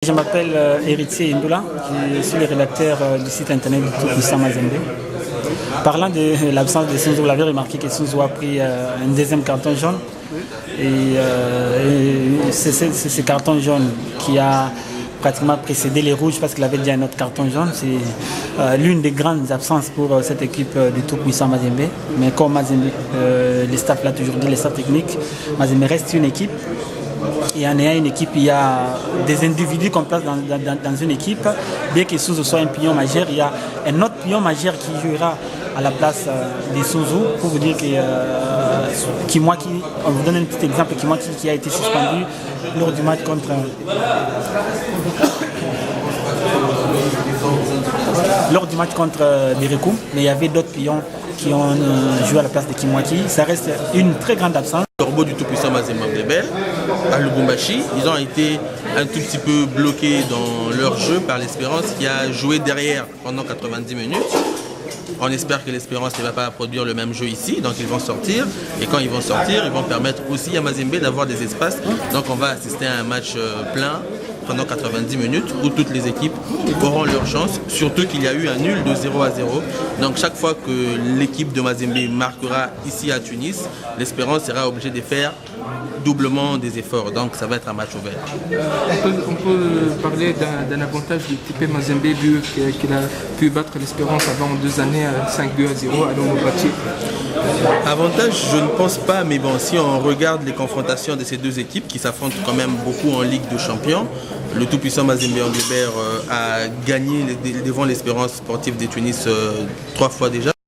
Je m'appelle Héritier Indoula, je suis le rédacteur du site internet du Tout-Puissant Mazembe. Parlant de l'absence de Sunzu, vous l'avez remarqué que Sunzu a pris un deuxième carton jaune. Et c'est ce carton jaune qui a pratiquement précédé les rouges parce qu'il avait déjà un autre carton jaune. C'est l'une des grandes absences pour cette équipe du Tout-Puissant Mazembe. Mais comme Mazembe, le staff l'a toujours dit, le staff technique, Mazembe reste une équipe. Et en ayant une équipe, il y a des individus qu'on place dans une équipe. Bien que Sunzu soit un pion majeur, il y a un autre pion majeur qui jouera à la place de Sunzu. Pour vous dire que Kimwaki, on vous donne un petit exemple, Kimwaki qui a été suspendu lors du match contre Birikou. Mais il y avait d'autres pions qui ont joué à la place de Kimwaki. Ça reste une très grande absence. Corbeau du Tout-Puissant Mazembe à Lubumbashi, ils ont été un tout petit peu bloqués dans leur jeu par l'Espérance qui a joué derrière pendant 90 minutes. On espère que l'Espérance ne va pas produire le même jeu ici, donc ils vont sortir. Et quand ils vont sortir, ils vont permettre aussi à Mazembe d'avoir des espaces. Donc on va assister à un match plein pendant 90 minutes où toutes les équipes auront leur chance, surtout qu'il y a eu un nul de 0-0. Donc chaque fois que l'équipe de Mazembe marquera ici à Tunis, l'Espérance sera obligée de faire doublement des efforts, donc ça va être un match ouvert. On peut parler d'un avantage du type Mazembe vu qu'il a pu battre l'Espérance avant 2 années à 5-2-0 à Lubumbashi. Avantage, je ne pense pas, mais bon, si on regarde les confrontations de ces deux équipes qui s'affrontent quand même beaucoup en Ligue de Champions, le tout-puissant Mazembe Angleterre a gagné devant l'Espérance sportive de Tunis 3 fois déjà.